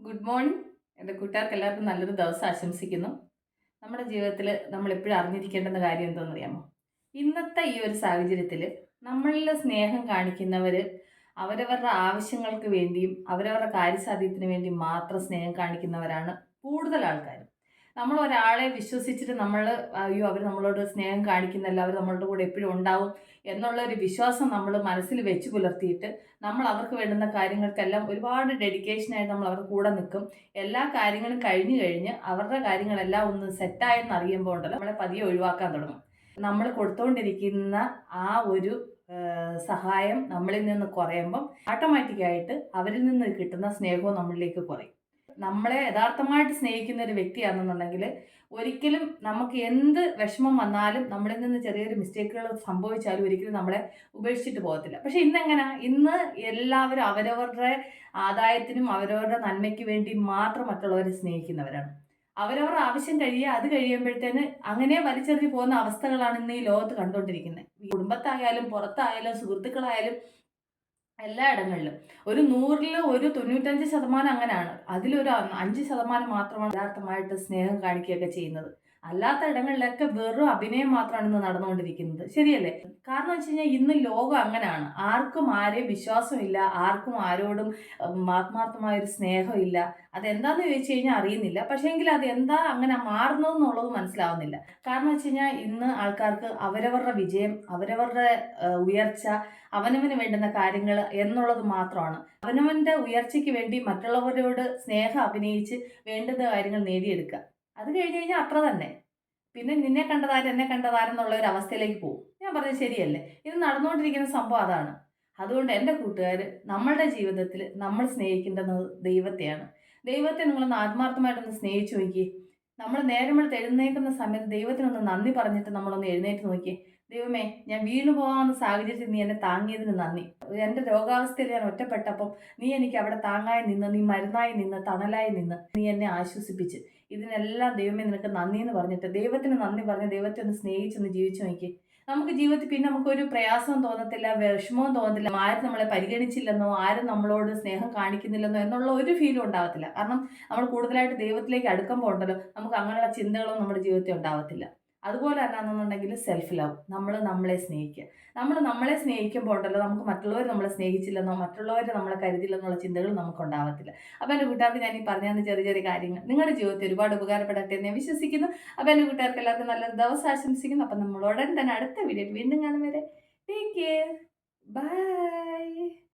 Good morning. എൻ്റെ കൂട്ടുകാർക്ക് എല്ലാവർക്കും നല്ലൊരു ദിവസം ആശംസിക്കുന്നു. നമ്മുടെ ജീവിതത്തിൽ നമ്മൾ എപ്പോഴും അറിഞ്ഞിരിക്കേണ്ടുന്ന കാര്യം എന്താണെന്ന് അറിയാമോ? ഇന്നത്തെ ഈ ഒരു സാഹചര്യത്തിൽ നമ്മളിൽ സ്നേഹം കാണിക്കുന്നവർ അവരവരുടെ ആവശ്യങ്ങൾക്ക് വേണ്ടിയും അവരവരുടെ കാര്യസാധ്യത്തിന് വേണ്ടിയും മാത്രം സ്നേഹം കാണിക്കുന്നവരാണ് കൂടുതൽ ആൾക്കാർ. നമ്മൾ ഒരാളെ വിശ്വസിച്ചിട്ട് നമ്മൾ അയ്യോ അവർ നമ്മളോട് സ്നേഹം കാണിക്കുന്നല്ല, അവർ നമ്മളുടെ കൂടെ എപ്പോഴും ഉണ്ടാവും എന്നുള്ള ഒരു വിശ്വാസം നമ്മൾ മനസ്സിൽ വെച്ച് പുലർത്തിയിട്ട് നമ്മൾ അവർക്ക് വേണ്ടുന്ന കാര്യങ്ങൾക്കെല്ലാം ഒരുപാട് ഡെഡിക്കേഷനായിട്ട് നമ്മൾ അവരുടെ കൂടെ നിൽക്കും. എല്ലാ കാര്യങ്ങളും കഴിഞ്ഞ് അവരുടെ കാര്യങ്ങളെല്ലാം ഒന്ന് സെറ്റായെന്ന് അറിയുമ്പോൾ ഉണ്ടല്ലോ നമ്മളെ പതിയെ ഒഴിവാക്കാൻ തുടങ്ങും. നമ്മൾ കൊടുത്തുകൊണ്ടിരിക്കുന്ന ആ ഒരു സഹായം നമ്മളിൽ നിന്ന് കുറയുമ്പം ഓട്ടോമാറ്റിക്കായിട്ട് അവരിൽ നിന്ന് കിട്ടുന്ന സ്നേഹവും നമ്മളിലേക്ക് കുറയും. നമ്മളെ യഥാർത്ഥമായിട്ട് സ്നേഹിക്കുന്ന ഒരു വ്യക്തിയാണെന്നുണ്ടെങ്കിൽ ഒരിക്കലും നമുക്ക് എന്ത് വിഷമം വന്നാലും നമ്മളിൽ നിന്ന് ചെറിയൊരു മിസ്റ്റേക്കുകൾ സംഭവിച്ചാലും ഒരിക്കലും നമ്മളെ ഉപേക്ഷിച്ചിട്ട് പോകത്തില്ല. പക്ഷെ ഇന്ന് എല്ലാവരും അവരവരുടെ ആദായത്തിനും അവരവരുടെ നന്മയ്ക്ക് വേണ്ടി മാത്രം മറ്റുള്ളവരെ സ്നേഹിക്കുന്നവരാണ്. അവരവരുടെ ആവശ്യം അത് കഴിയുമ്പോഴത്തേന് അങ്ങനെ വലിച്ചെറിഞ്ഞു പോകുന്ന അവസ്ഥകളാണ് ഇന്ന് ഈ ലോകത്ത് കണ്ടുകൊണ്ടിരിക്കുന്നത്. കുടുംബത്തായാലും പുറത്തായാലും സുഹൃത്തുക്കളായാലും എല്ലായിടങ്ങളിലും ഒരു 100-ൽ ഒരു 95% അങ്ങനെയാണ്. അതിലൊരു 5% മാത്രമാണ് യഥാർത്ഥമായിട്ട് സ്നേഹം കാണിക്കുകയൊക്കെ ചെയ്യുന്നത്. അല്ലാത്ത ഇടങ്ങളിലൊക്കെ വെറും അഭിനയം മാത്രമാണ് ഇന്ന് നടന്നുകൊണ്ടിരിക്കുന്നത്. ശരിയല്ലേ? കാരണം വെച്ച് കഴിഞ്ഞാൽ ഇന്ന് ലോകം അങ്ങനെയാണ്. ആർക്കും ആരെയും വിശ്വാസമില്ല, ആർക്കും ആരോടും ആത്മാർത്ഥമായൊരു സ്നേഹമില്ല. അതെന്താന്ന് ചോദിച്ചു കഴിഞ്ഞാൽ അറിയുന്നില്ല. പക്ഷേങ്കിൽ അതെന്താ അങ്ങനെ മാറുന്നതെന്നുള്ളത് മനസ്സിലാവുന്നില്ല. കാരണം വെച്ച് കഴിഞ്ഞാൽ ഇന്ന് ആൾക്കാർക്ക് അവരവരുടെ വിജയം, അവരവരുടെ ഉയർച്ച, അവനവന് വേണ്ടുന്ന കാര്യങ്ങൾ എന്നുള്ളത് മാത്രമാണ്. അവനവന്റെ ഉയർച്ചയ്ക്ക് വേണ്ടി മറ്റുള്ളവരോട് സ്നേഹം അഭിനയിച്ച് വേണ്ടുന്ന കാര്യങ്ങൾ നേടിയെടുക്കുക. അത് കഴിഞ്ഞ് കഴിഞ്ഞാൽ അത്ര തന്നെ. പിന്നെ നിന്നെ കണ്ടതാര് എന്നെ കണ്ടതാരെന്നുള്ള ഒരു അവസ്ഥയിലേക്ക് പോകും. ഞാൻ പറഞ്ഞത് ശരിയല്ലേ? ഇത് നടന്നുകൊണ്ടിരിക്കുന്ന സംഭവം അതാണ്. അതുകൊണ്ട് എൻ്റെ കൂട്ടുകാർ, നമ്മളുടെ ജീവിതത്തിൽ നമ്മൾ സ്നേഹിക്കേണ്ടത് ദൈവത്തെയാണ്. ദൈവത്തെ നിങ്ങളൊന്ന് ആത്മാർത്ഥമായിട്ടൊന്ന് സ്നേഹിച്ചു നോക്കിയേ. നമ്മൾ നേരം വെളുത്ത് എഴുന്നേൽക്കുന്ന സമയത്ത് ദൈവത്തിനൊന്ന് നന്ദി പറഞ്ഞിട്ട് നമ്മളൊന്ന് എഴുന്നേറ്റ് നോക്കിയേ. ദൈവമേ, ഞാൻ വീണു പോകാവുന്ന സാഹചര്യത്തിൽ നീ എന്നെ താങ്ങിയതിന് നന്ദി. എൻ്റെ രോഗാവസ്ഥയിൽ ഞാൻ ഒറ്റപ്പെട്ടപ്പം നീ എനിക്ക് അവിടെ താങ്ങായി നിന്ന്, നീ മരുന്നായി നിന്ന്, തണലായി നിന്ന് നീ എന്നെ ആശ്വസിപ്പിച്ച്. ഇതിനെല്ലാം ദൈവമേ നിനക്ക് നന്ദി എന്ന് പറഞ്ഞിട്ട് ദൈവത്തിന് നന്ദി പറഞ്ഞ് ദൈവത്തെ ഒന്ന് സ്നേഹിച്ചൊന്ന് ജീവിച്ചു നോക്കി. നമുക്ക് ജീവിതത്തിൽ പിന്നെ നമുക്കൊരു പ്രയാസവും തോന്നത്തില്ല, വിഷമവും തോന്നത്തില്ല. ആരും നമ്മളെ പരിഗണിച്ചില്ലെന്നോ ആരും നമ്മളോട് സ്നേഹം കാണിക്കുന്നില്ലെന്നോ എന്നുള്ള ഒരു ഫീലും ഉണ്ടാവത്തില്ല. കാരണം നമ്മൾ കൂടുതലായിട്ട് ദൈവത്തിലേക്ക് അടുക്കുമ്പോൾ ഉണ്ടല്ലോ നമുക്ക് അങ്ങനെയുള്ള ചിന്തകളൊന്നും നമ്മുടെ ജീവിതത്തിൽ ഉണ്ടാവത്തില്ല. അതുപോലെ തന്നെയാണെന്നുണ്ടെങ്കിൽ സെൽഫ് ലവ്, നമ്മൾ നമ്മളെ സ്നേഹിക്കുക. നമ്മൾ നമ്മളെ സ്നേഹിക്കുമ്പോൾ ഉണ്ടല്ലോ നമുക്ക് മറ്റുള്ളവർ നമ്മളെ സ്നേഹിച്ചില്ലെന്നോ മറ്റുള്ളവർ നമ്മളെ കരുതില്ലെന്നുള്ള ചിന്തകൾ നമുക്ക് ഉണ്ടാവത്തില്ല. അപ്പോൾ എൻ്റെ കൂട്ടുകാർക്ക് ഞാൻ ഈ പറഞ്ഞ ചെറിയ ചെറിയ കാര്യങ്ങൾ നിങ്ങളുടെ ജീവിതത്തിൽ ഒരുപാട് ഉപകാരപ്പെടട്ടെ എന്ന് ഞാൻ വിശ്വസിക്കുന്നു. അപ്പോൾ എൻ്റെ കൂട്ടുകാർക്ക് എല്ലാവർക്കും നല്ലൊരു ദിവസം ആശംസിക്കുന്നു. അപ്പം നമ്മൾ ഉടൻ തന്നെ അടുത്ത വീഡിയോയിൽ വീണ്ടും കാണും വരെ ടേക്ക് കെയർ, ബൈ.